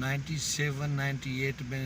97-98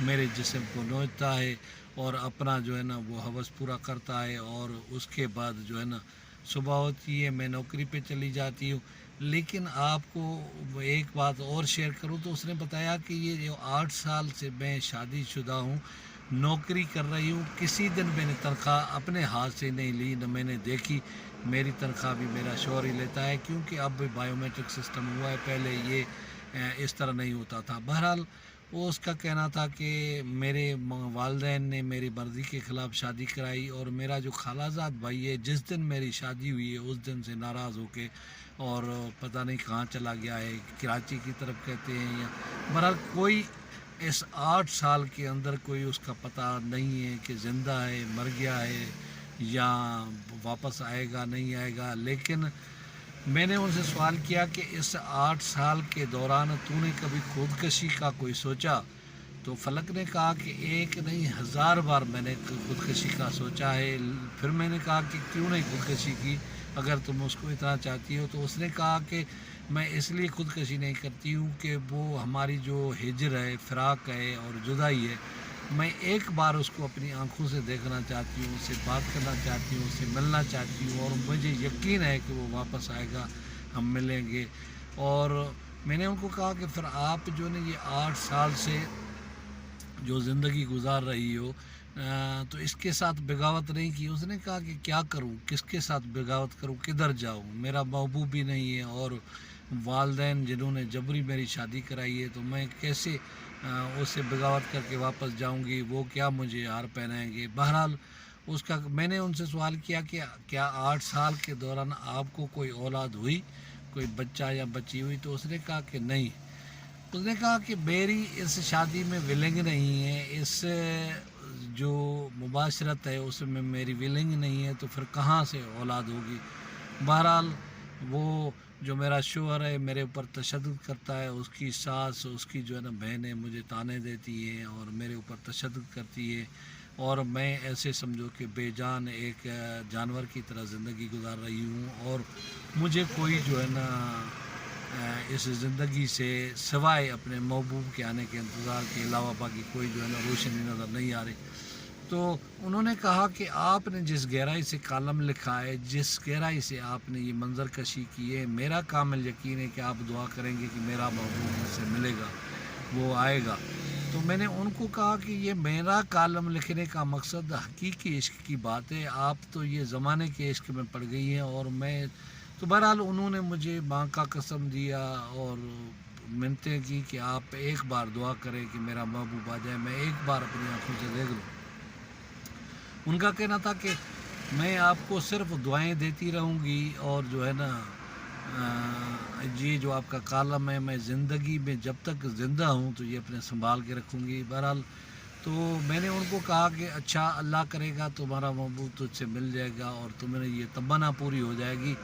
میرے جسم کو نوچتا ہے اور اپنا جو ہے نا وہ ہوس پورا کرتا ہے، اور اس کے بعد جو ہے نا صبح ہوتی ہے، میں نوکری پہ چلی جاتی ہوں۔ لیکن آپ کو ایک بات اور شیئر کروں تو اس نے بتایا کہ یہ جو 8 سال سے میں شادی شدہ ہوں، نوکری کر رہی ہوں، کسی دن میں نے تنخواہ اپنے ہاتھ سے نہیں لی، نہ میں نے دیکھی۔ میری تنخواہ بھی میرا شوہر ہی لیتا ہے، کیونکہ اب بھی بائیو میٹرک سسٹم ہوا ہے، پہلے یہ اس طرح نہیں ہوتا تھا۔ بہرحال وہ اس کا کہنا تھا کہ میرے والدین نے میری مرضی کے خلاف شادی کرائی، اور میرا جو خالہ زاد بھائی ہے جس دن میری شادی ہوئی ہے اس دن سے ناراض ہو کے اور پتہ نہیں کہاں چلا گیا ہے، کراچی کی طرف کہتے ہیں، یا بہرحال کوئی اس 8 سال کے اندر کوئی اس کا پتہ نہیں ہے کہ زندہ ہے، مر گیا ہے، یا واپس آئے گا نہیں آئے گا۔ لیکن میں نے ان سے سوال کیا کہ اس 8 سال کے دوران تو نے کبھی خودکشی کا کوئی سوچا؟ تو فلک نے کہا کہ ایک نہیں 1000 بار میں نے خودکشی کا سوچا ہے۔ پھر میں نے کہا کہ کیوں نہیں خودکشی کی اگر تم اس کو اتنا چاہتی ہو؟ تو اس نے کہا کہ میں اس لیے خودکشی نہیں کرتی ہوں کہ وہ ہماری جو ہجر ہے، فراق ہے اور جدائی ہے، میں ایک بار اس کو اپنی آنکھوں سے دیکھنا چاہتی ہوں، اس سے بات کرنا چاہتی ہوں، اس سے ملنا چاہتی ہوں، اور مجھے یقین ہے کہ وہ واپس آئے گا، ہم ملیں گے۔ اور میں نے ان کو کہا کہ پھر آپ جو نے یہ 8 سال سے جو زندگی گزار رہی ہو تو اس کے ساتھ بغاوت نہیں کی؟ اس نے کہا کہ کیا کروں، کس کے ساتھ بغاوت کروں، کدھر جاؤں، میرا محبوب بھی نہیں ہے، اور والدین جنہوں نے جبری میری شادی کرائی ہے، تو میں کیسے اس سے بغاوت کر کے واپس جاؤں گی، وہ کیا مجھے ہار پہنائیں گے۔ بہرحال اس کا میں نے ان سے سوال کیا کہ کیا 8 سال کے دوران آپ کو کوئی اولاد ہوئی، کوئی بچہ یا بچی ہوئی؟ تو اس نے کہا کہ نہیں۔ اس نے کہا کہ میری اس شادی میں ولنگ نہیں ہے، اس جو مباشرت ہے اس میں میری ولنگ نہیں ہے، تو پھر کہاں سے اولاد ہوگی۔ بہرحال وہ جو میرا شوہر ہے میرے اوپر تشدد کرتا ہے، اس کی ساس، اس کی جو ہے نا بہنیں مجھے تانے دیتی ہیں اور میرے اوپر تشدد کرتی ہے، اور میں ایسے سمجھو کہ بے جان ایک جانور کی طرح زندگی گزار رہی ہوں، اور مجھے کوئی جو ہے نا اس زندگی سے سوائے اپنے محبوب کے آنے کے انتظار کے علاوہ باقی کوئی جو ہے نا روشنی نظر نہیں آ رہی۔ تو انہوں نے کہا کہ آپ نے جس گہرائی سے کالم لکھا ہے، جس گہرائی سے آپ نے یہ منظر کشی کی ہے، میرا کامل یقین ہے کہ آپ دعا کریں گے کہ میرا محبوب مجھ سے ملے گا، وہ آئے گا۔ تو میں نے ان کو کہا کہ یہ میرا کالم لکھنے کا مقصد حقیقی عشق کی بات ہے، آپ تو یہ زمانے کے عشق میں پڑ گئی ہیں، اور میں تو بہرحال انہوں نے مجھے ماں کا قسم دیا اور منتیں کی کہ آپ ایک بار دعا کریں کہ میرا محبوب آ جائے، میں ایک بار اپنی آنکھوں سے دیکھ لوں۔ ان کا کہنا تھا کہ میں آپ کو صرف دعائیں دیتی رہوں گی، اور جو ہے نا یہ جو آپ کا کالم ہے میں زندگی میں جب تک زندہ ہوں تو یہ اپنے سنبھال کے رکھوں گی۔ بہرحال تو میں نے ان کو کہا کہ اچھا، اللہ کرے گا تمہارا محبوب تجھ سے مل جائے گا اور تمہیں یہ تمنا پوری ہو جائے گی۔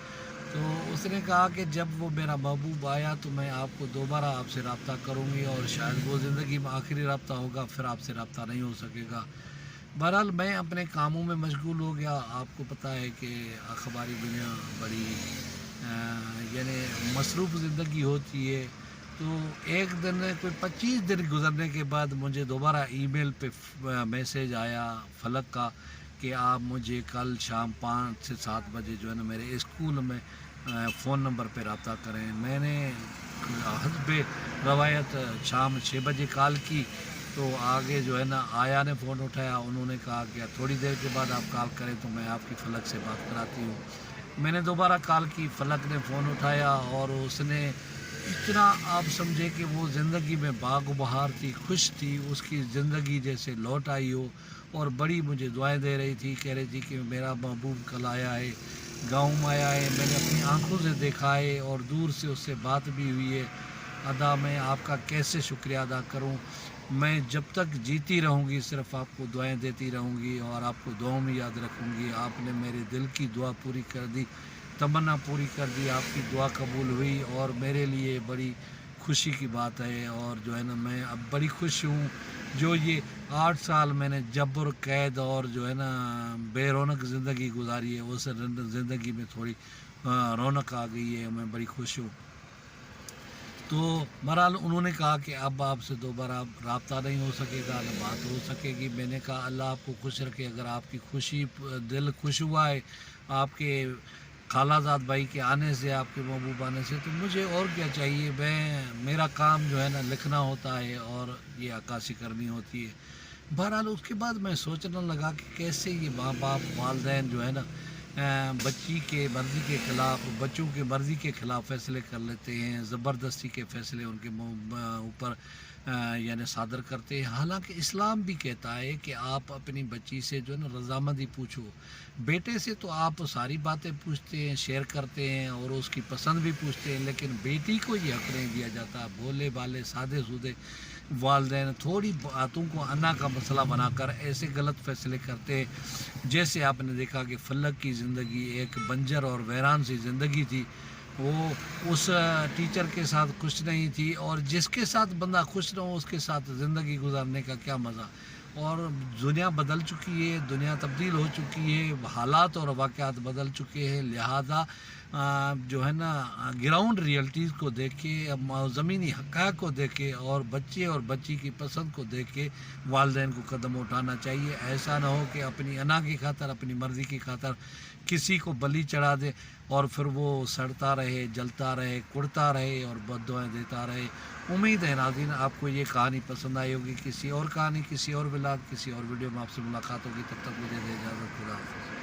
تو اس نے کہا کہ جب وہ میرا محبوب آیا تو میں آپ کو دوبارہ آپ سے رابطہ کروں گی، اور شاید وہ زندگی میں آخری رابطہ ہوگا، پھر آپ سے رابطہ نہیں ہو سکے گا۔ بہرحال میں اپنے کاموں میں مشغول ہو گیا۔ آپ کو پتہ ہے کہ اخباری دنیا بڑی یعنی مصروف زندگی ہوتی ہے۔ تو ایک دن کوئی 25 دن گزرنے کے بعد مجھے دوبارہ ای میل پہ میسیج آیا فلک کا کہ آپ مجھے کل شام 5 سے 7 بجے جو ہے نا میرے اسکول میں فون نمبر پہ رابطہ کریں۔ میں نے حسب روایت شام 6 بجے کال کی، تو آگے جو ہے نا آیا نے فون اٹھایا، انہوں نے کہا کہ تھوڑی دیر کے بعد آپ کال کریں تو میں آپ کی فلک سے بات کراتی ہوں۔ میں نے دوبارہ کال کی، فلک نے فون اٹھایا، اور اس نے اتنا آپ سمجھے کہ وہ زندگی میں باغ و بہار تھی، خوش تھی، اس کی زندگی جیسے لوٹ آئی ہو، اور بڑی مجھے دعائیں دے رہی تھی، کہہ رہی تھی کہ میرا محبوب کل آیا ہے، گاؤں میں آیا ہے، میں نے اپنی آنکھوں سے دیکھا ہے اور دور سے اس سے بات بھی ہوئی ہے۔ ادا میں آپ کا کیسے شکریہ ادا کروں، میں جب تک جیتی رہوں گی صرف آپ کو دعائیں دیتی رہوں گی اور آپ کو دعاؤں میں یاد رکھوں گی۔ آپ نے میرے دل کی دعا پوری کر دی، تمنا پوری کر دی، آپ کی دعا قبول ہوئی، اور میرے لیے بڑی خوشی کی بات ہے، اور جو ہے نا میں اب بڑی خوش ہوں۔ جو یہ 8 سال میں نے جبر، قید اور جو ہے نا بے رونق زندگی گزاری ہے، اس زندگی میں تھوڑی رونق آ گئی ہے، میں بڑی خوش ہوں۔ تو بہرحال انہوں نے کہا کہ اب آپ سے دوبارہ رابطہ نہیں ہو سکے گا، نہ بات ہو سکے گی۔ میں نے کہا اللہ آپ کو خوش رکھے، اگر آپ کی خوشی دل خوش ہوا ہے آپ کے خالہ زاد بھائی کے آنے سے، آپ کے محبوب آنے سے، تو مجھے اور کیا چاہیے۔ میرا کام جو ہے نا لکھنا ہوتا ہے اور یہ عکاسی کرنی ہوتی ہے۔ بہرحال اس کے بعد میں سوچنے لگا کہ کیسے یہ ماں باپ والدین جو ہے نا بچی کے مرضی کے خلاف، بچوں کے مرضی کے خلاف فیصلے کر لیتے ہیں، زبردستی کے فیصلے ان کے اوپر یعنی صادر کرتے ہیں۔ حالانکہ اسلام بھی کہتا ہے کہ آپ اپنی بچی سے جو ہے نا رضامندی پوچھو۔ بیٹے سے تو آپ ساری باتیں پوچھتے ہیں، شیئر کرتے ہیں اور اس کی پسند بھی پوچھتے ہیں، لیکن بیٹی کو یہ حق نہیں دیا جاتا۔ بھولے بالے سادے سودے والدین تھوڑی باتوں کو انا کا مسئلہ بنا کر ایسے غلط فیصلے کرتے ہیں۔ جیسے آپ نے دیکھا کہ فلک کی زندگی ایک بنجر اور ویران سی زندگی تھی، وہ اس ٹیچر کے ساتھ خوش نہیں تھی، اور جس کے ساتھ بندہ خوش نہ ہو اس کے ساتھ زندگی گزارنے کا کیا مزہ۔ اور دنیا بدل چکی ہے، دنیا تبدیل ہو چکی ہے، حالات اور واقعات بدل چکے ہیں، لہذا جو ہے نا گراؤنڈ ریئلٹیز کو دیکھ کے، زمینی حقائق کو دیکھ کے اور بچے اور بچی کی پسند کو دیکھ کے والدین کو قدم اٹھانا چاہیے۔ ایسا نہ ہو کہ اپنی انا کی خاطر، اپنی مرضی کی خاطر کسی کو بلی چڑھا دے اور پھر وہ سڑتا رہے، جلتا رہے، کڑتا رہے اور بد دعائیں دیتا رہے۔ امید ہے ناظرین آپ کو یہ کہانی پسند آئی ہوگی۔ کسی اور کہانی، کسی اور ولاگ، کسی اور ویڈیو میں آپ سے ملاقات ہوگی۔ تب تک مجھے دے اجازت، خدا حافظ۔